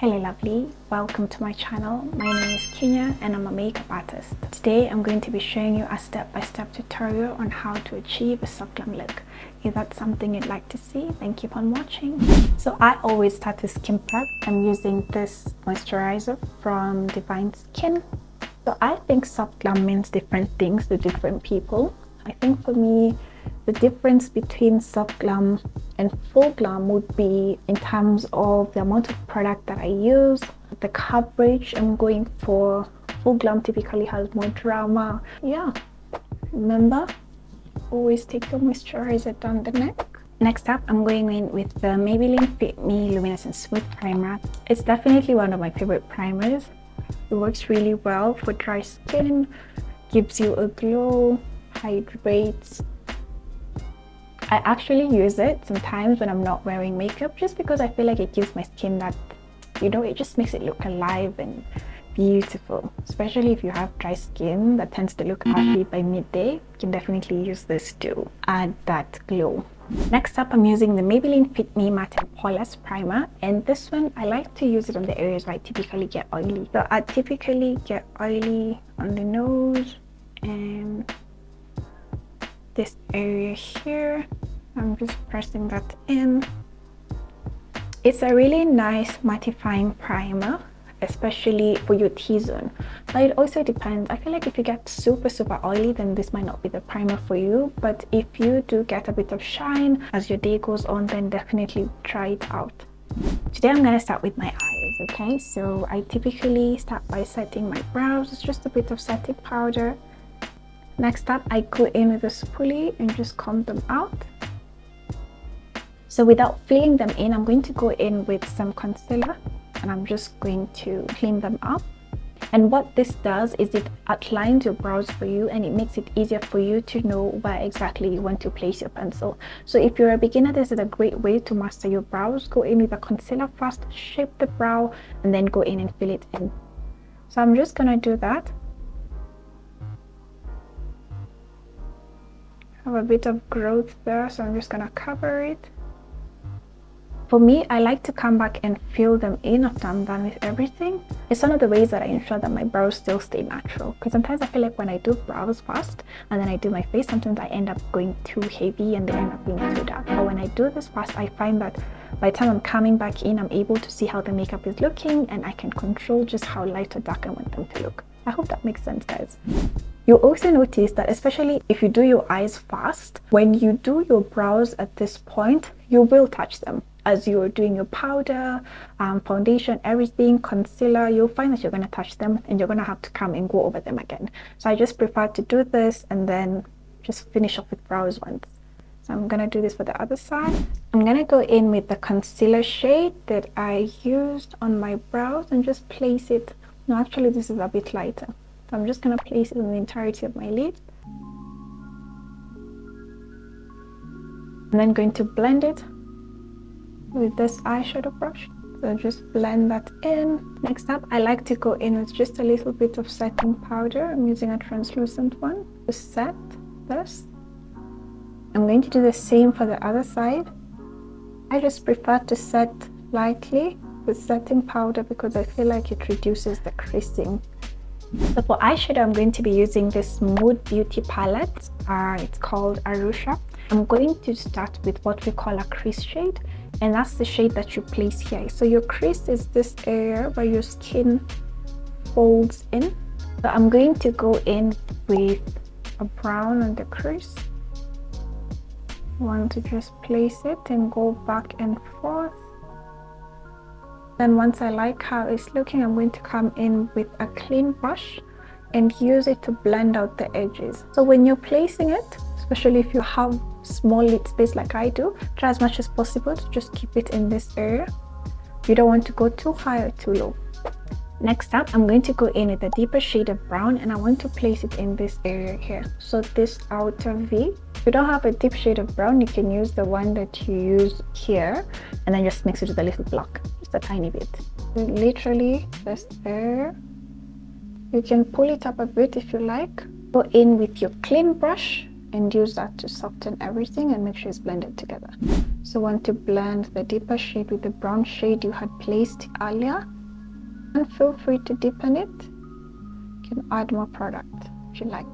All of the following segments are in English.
Hello lovely, welcome to my channel. My name is Kinya and I'm a makeup artist. Today I'm going to be showing you a step-by-step tutorial on how to achieve a soft glam look. If that's something you'd like to see, then keep on watching. So I always start with skin prep. I'm using this moisturizer from Divine Skin. So I think soft glam means different things to different people. I think for me, the difference between soft glam and full glam would be in terms of the amount of product that I use, the coverage. I'm going for full glam typically has more drama. Yeah, remember, always take your moisturizer down the neck. Next up, I'm going in with the Maybelline Fit Me Luminous and Smooth Primer. It's definitely one of my favorite primers. It works really well for dry skin, gives you a glow, hydrates. I actually use it sometimes when I'm not wearing makeup just because I feel like it gives my skin that, it just makes it look alive and beautiful. Especially if you have dry skin that tends to look ashy by midday, you can definitely use this to add that glow. Next up, I'm using the Maybelline Fit Me Matte and Poreless Primer, and this one I like to use it on the areas where I typically get oily. So I typically get oily on the nose and this area here. I'm just pressing that in. It's a really nice mattifying primer, especially for your T-zone, but it also depends. I feel like if you get super oily, then this might not be the primer for you, but if you do get a bit of shine as your day goes on, then definitely try it out. Today I'm going to start with my eyes. Okay, so I typically start by setting my brows. It's just a bit of setting powder. Next up, I go in with a spoolie and just comb them out. So without filling them in, I'm going to go in with some concealer and I'm just going to clean them up. And what this does is it outlines your brows for you and it makes it easier for you to know where exactly you want to place your pencil. So if you're a beginner, this is a great way to master your brows. Go in with a concealer first, shape the brow, and then go in and fill it in. So I'm just gonna do that. Have a bit of growth there, so I'm just gonna cover it. For me, I like to come back and fill them in after I'm done with everything. It's one of the ways that I ensure that my brows still stay natural, because sometimes I feel like when I do brows fast and then I do my face, sometimes I end up going too heavy and they end up being too dark. But when I do this fast, I find that by the time I'm coming back in, I'm able to see how the makeup is looking and I can control just how light or dark I want them to look. I hope that makes sense, guys. You'll also notice that especially if you do your eyes fast, when you do your brows at this point, you will touch them. As you're doing your powder, foundation, everything, concealer, you'll find that you're going to touch them and you're going to have to come and go over them again. So I just prefer to do this and then just finish off with brows once. So I'm going to do this for the other side. I'm going to go in with the concealer shade that I used on my brows and just place it. No, actually this is a bit lighter. So I'm just going to place it on the entirety of my lid. And then going to blend it with this eyeshadow brush. So just blend that in. Next up, I like to go in with just a little bit of setting powder. I'm using a translucent one to set this. I'm going to do the same for the other side. I just prefer to set lightly with setting powder because I feel like it reduces the creasing. So for eyeshadow, I'm going to be using this Mood Beauty palette. It's called Arusha. I'm going to start with what we call a crease shade, and that's the shade that you place here. So your crease is this area where your skin folds in. So I'm going to go in with a brown on the crease. I want to just place it and go back and forth. Then once I like how it's looking, I'm going to come in with a clean brush and use it to blend out the edges. So when you're placing it, especially if you have small lid space like I do, try as much as possible to just keep it in this area. You don't want to go too high or too low. Next up, I'm going to go in with a deeper shade of brown and I want to place it in this area here. So this outer V. If you don't have a deep shade of brown, you can use the one that you use here and then just mix it with a little block, just a tiny bit. Literally just there. You can pull it up a bit if you like. Go in with your clean brush and use that to soften everything and make sure it's blended together. So want to blend the deeper shade with the brown shade you had placed earlier, and feel free to deepen it. You can add more product if you like.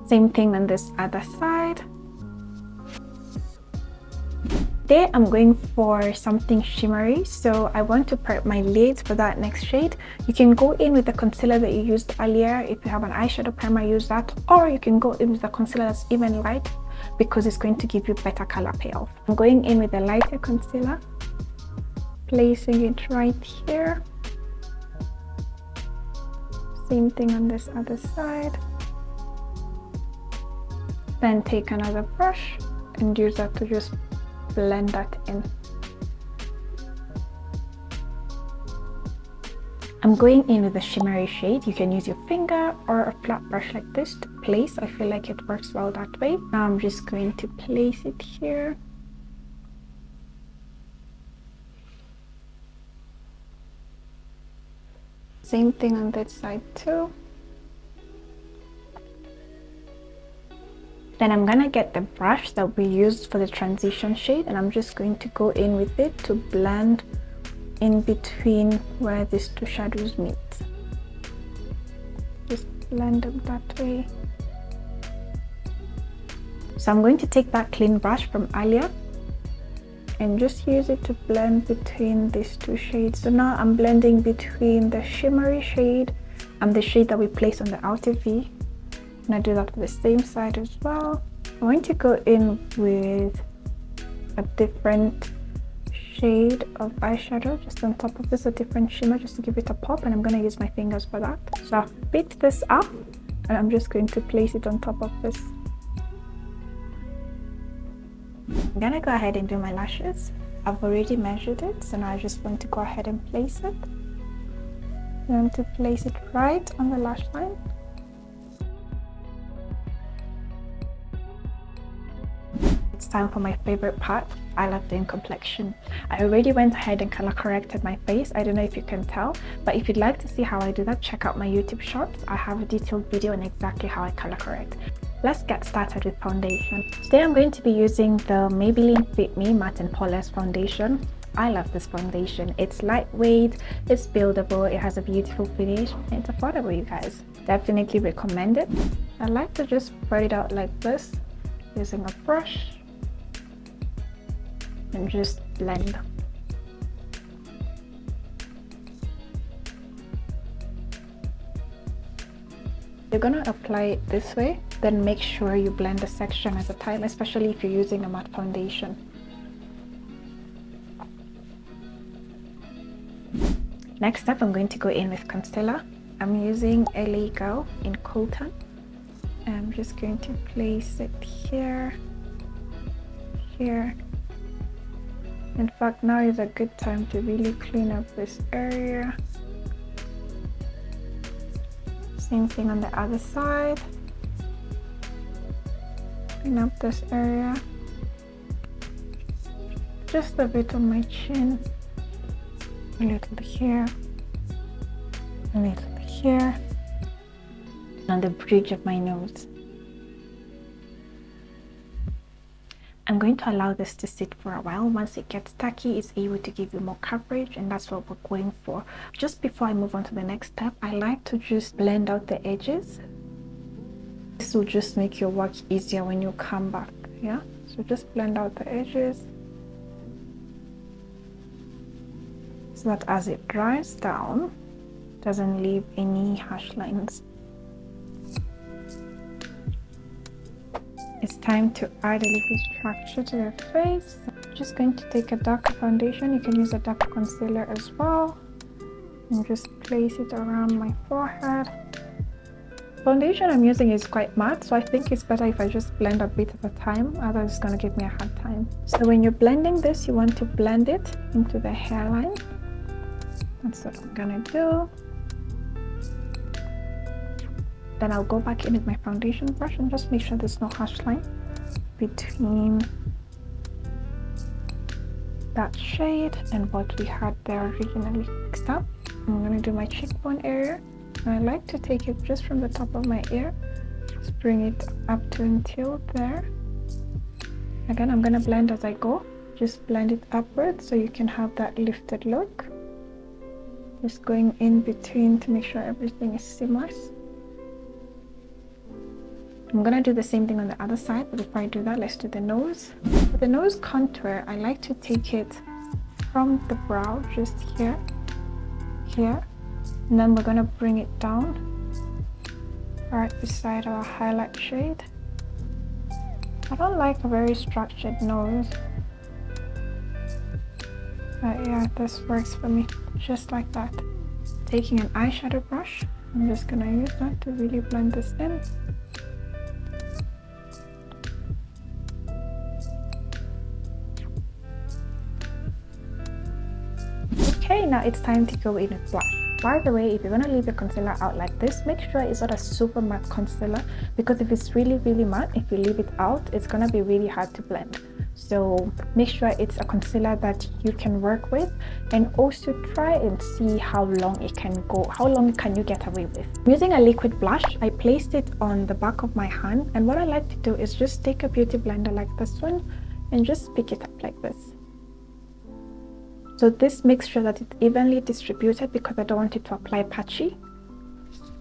Same thing on this other side. Today I'm going for something shimmery, so I want to prep my lids for that next shade. You can go in with the concealer that you used earlier. If you have an eyeshadow primer, use that, or you can go in with the concealer that's even light because it's going to give you better color payoff. I'm going in with a lighter concealer, placing it right here. Same thing on this other side. Then take another brush and use that to just blend that in. I'm going in with a shimmery shade. You can use your finger or a flat brush like this to place. I feel like it works well that way. Now I'm just going to place it here. Same thing on that side too. Then I'm gonna get the brush that we used for the transition shade, and I'm just going to go in with it to blend in between where these two shadows meet. Just blend them that way. So I'm going to take that clean brush from earlier and just use it to blend between these two shades. So now I'm blending between the shimmery shade and the shade that we placed on the outer V. I'm gonna do that for the same side as well. I'm going to go in with a different shade of eyeshadow just on top of this, a different shimmer just to give it a pop, and I'm going to use my fingers for that. So I've beat this up and I'm just going to place it on top of this. I'm gonna go ahead and do my lashes. I've already measured it, so now I just want to go ahead and place it. I want to place it right on the lash line. It's time for my favorite part. I love doing complexion. I already went ahead and color corrected my face. I don't know if you can tell, but if you'd like to see how I do that, check out my YouTube shorts. I have a detailed video on exactly how I color correct. Let's get started with foundation. Today I'm going to be using the Maybelline Fit Me Matte and Poreless foundation. I love this foundation. It's lightweight, it's buildable, it has a beautiful finish, and it's affordable, you guys. Definitely recommend it. I like to just spread it out like this using a brush and just blend. You're gonna apply it this way, then make sure you blend the section at a time, especially if you're using a matte foundation. Next up, I'm going to go in with concealer. I'm using LA Girl in Colton. I'm just going to place it here, here. In fact, now is a good time to really clean up this area. Same thing on the other side. Clean up this area. Just a bit on my chin. A little here. A little here. On the bridge of my nose. I'm going to allow this to sit for a while. Once it gets tacky, it's able to give you more coverage, and that's what we're going for. Just before I move on to the next step, I like to just blend out the edges. This will just make your work easier when you come back, yeah? So just blend out the edges so that as it dries down, it doesn't leave any harsh lines. It's time to add a little structure to your face. I'm just going to take a darker foundation. You can use a darker concealer as well. And just place it around my forehead. Foundation I'm using is quite matte, so I think it's better if I just blend a bit at a time, otherwise it's going to give me a hard time. So when you're blending this, you want to blend it into the hairline. That's what I'm going to do. Then I'll go back in with my foundation brush and just make sure there's no harsh line between that shade and what we had there originally mixed up. I'm going to do my cheekbone area, and I like to take it just from the top of my ear, just bring it up to until there. Again, I'm gonna blend as I go. Just blend it upwards so you can have that lifted look. Just going in between to make sure everything is seamless. I'm gonna do the same thing on the other side, but before I do that, let's do the nose. For the nose contour, I like to take it from the brow, just here, and then we're gonna bring it down right beside our highlight shade. I don't like a very structured nose, but yeah, this works for me, just like that. Taking an eyeshadow brush, I'm just gonna use that to really blend this in. Okay, now it's time to go in with blush. By the way, if you're going to leave your concealer out like this, make sure it's not a super matte concealer, because if it's really matte, if you leave it out, it's going to be really hard to blend. So make sure it's a concealer that you can work with, and also try and see how long it can go. How long can you get away with? Using a liquid blush, I placed it on the back of my hand, and what I like to do is just take a beauty blender like this one and just pick it up like this. So this makes sure that it's evenly distributed, because I don't want it to apply patchy.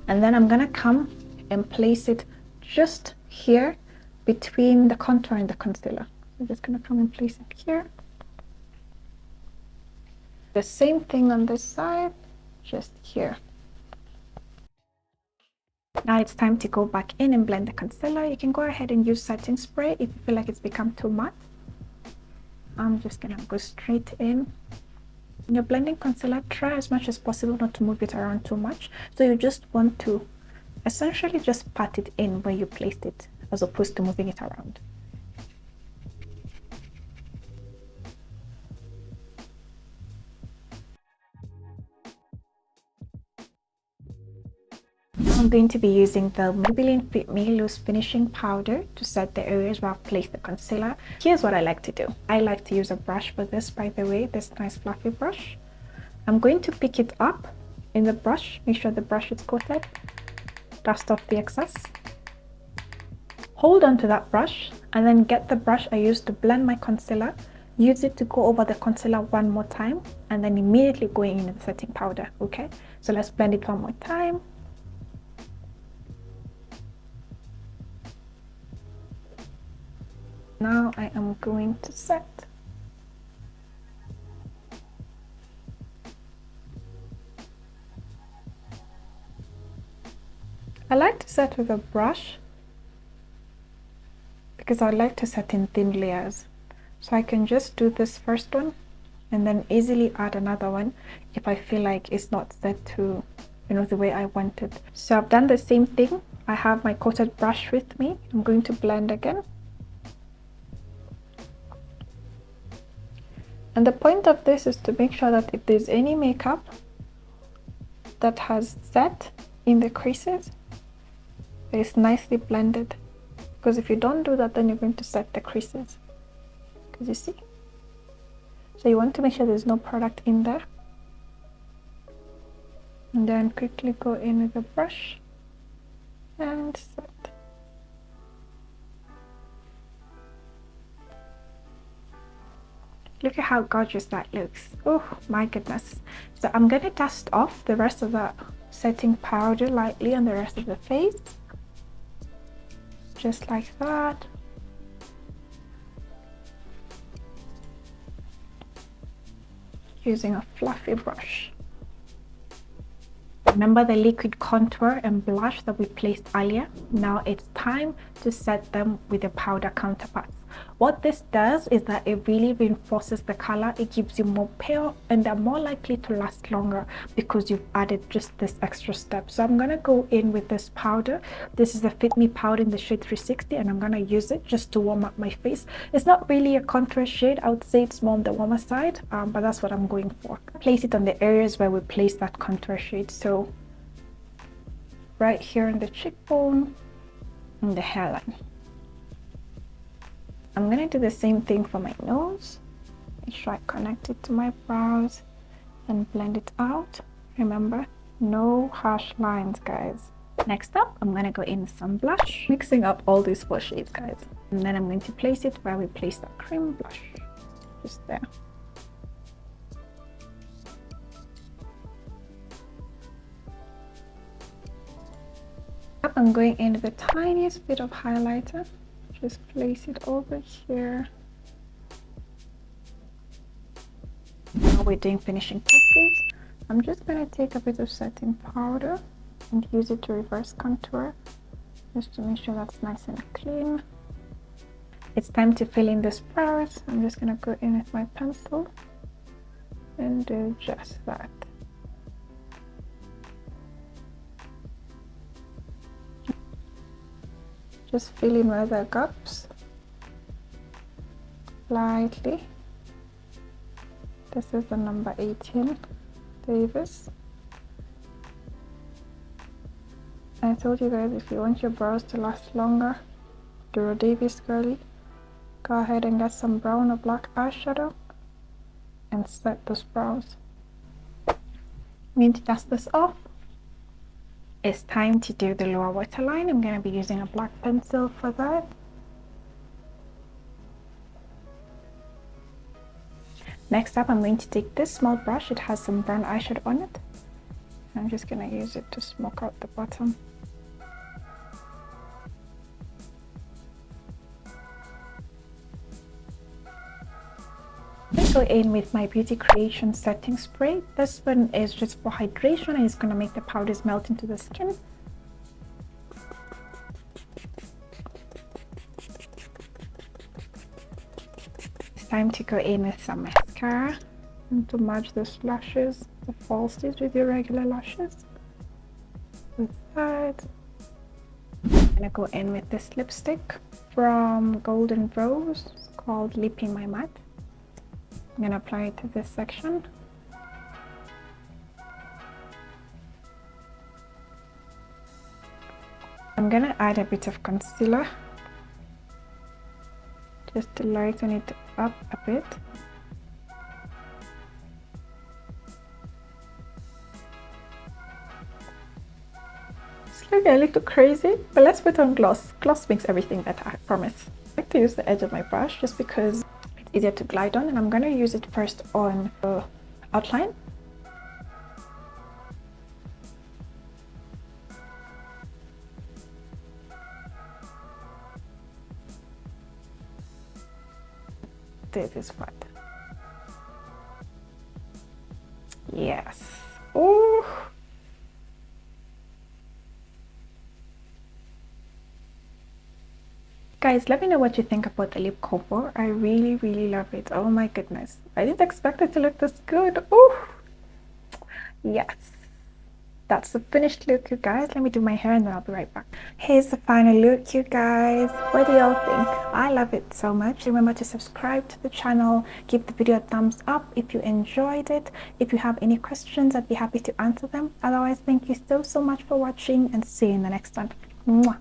And then I'm gonna come and place it just here between the contour and the concealer. I'm just gonna come and place it here. The same thing on this side, just here. Now it's time to go back in and blend the concealer. You can go ahead and use setting spray if you feel like it's become too matte. I'm just gonna go straight in. When you're blending concealer, try as much as possible not to move it around too much. So you just want to essentially just pat it in where you placed it, as opposed to moving it around. I'm going to be using the Maybelline Fit Me Loose Finishing Powder to set the areas where I've placed the concealer. Here's what I like to do. I like to use a brush for this, by the way, this nice fluffy brush. I'm going to pick it up in the brush, make sure the brush is coated, dust off the excess. Hold on to that brush, and then get the brush I used to blend my concealer, use it to go over the concealer one more time, and then immediately going in with the setting powder, okay? So let's blend it one more time. Now I am going to set. I like to set with a brush because I like to set in thin layers. So I can just do this first one and then easily add another one if I feel like it's not set to, the way I want it. So I've done the same thing. I have my coated brush with me. I'm going to blend again. And the point of this is to make sure that if there's any makeup that has set in the creases, it's nicely blended. Because if you don't do that, then you're going to set the creases. Because you see? So you want to make sure there's no product in there. And then quickly go in with the brush and set. Look at how gorgeous that looks. Oh my goodness. So I'm going to dust off the rest of the setting powder lightly on the rest of the face. Just like that. Using a fluffy brush. Remember the liquid contour and blush that we placed earlier? Now it's time to set them with the powder counterparts. What this does is that it really reinforces the color. It gives you more payoff, and they're more likely to last longer because you've added just this extra step. So I'm gonna go in with this powder. This is the Fit Me powder in the shade 360, and I'm gonna use it just to warm up my face. It's not really a contour shade. I would say it's more on the warmer side, but that's what I'm going for. Place it on the areas where we place that contour shade. So right here on the cheekbone and the hairline. I'm gonna do the same thing for my nose. Make sure I connect it to my brows and blend it out. Remember, no harsh lines, guys. Next up, I'm gonna go in with some blush, mixing up all these four shades, guys. And then I'm going to place it where we placed our cream blush, just there. I'm going in with the tiniest bit of highlighter, just place it over here. Now we're doing finishing touches. I'm just going to take a bit of setting powder and use it to reverse contour, just to make sure that's nice and clean. It's time to fill in this brows. I'm just going to go in with my pencil and do just that. Just fill in where there are gaps lightly. This is the number 18 Davis. I told you guys, if you want your brows to last longer, do a Davis girly. Go ahead and get some brown or black eyeshadow and set those brows. I'm going to dust this off. It's time to do the lower waterline. I'm going to be using a black pencil for that. Next up, I'm going to take this small brush. It has some brown eyeshadow on it. I'm just going to use it to smoke out the bottom. Go in with my Beauty Creation setting spray. This one is just for hydration and it's going to make the powders melt into the skin. It's time to go in with some mascara and to match those lashes, the falsies, with your regular lashes. With that, I'm going to go in with this lipstick from Golden Rose. It's called Lipping My Matte. I'm going to apply it to this section. I'm going to add a bit of concealer just to lighten it up a bit. It's looking a little crazy, but let's put on gloss. Gloss makes everything better, I promise. I like to use the edge of my brush just because easier to glide on, and I'm going to use it first on the outline. This is what. Yes. Oh. Guys, let me know what you think about the lip combo. I really love it. Oh my goodness. I didn't expect it to look this good. Oh, yes. That's the finished look, you guys. Let me do my hair and then I'll be right back. Here's the final look, you guys. What do y'all think? I love it so much. Remember to subscribe to the channel. Give the video a thumbs up if you enjoyed it. If you have any questions, I'd be happy to answer them. Otherwise, thank you so much for watching and see you in the next one. Mwah.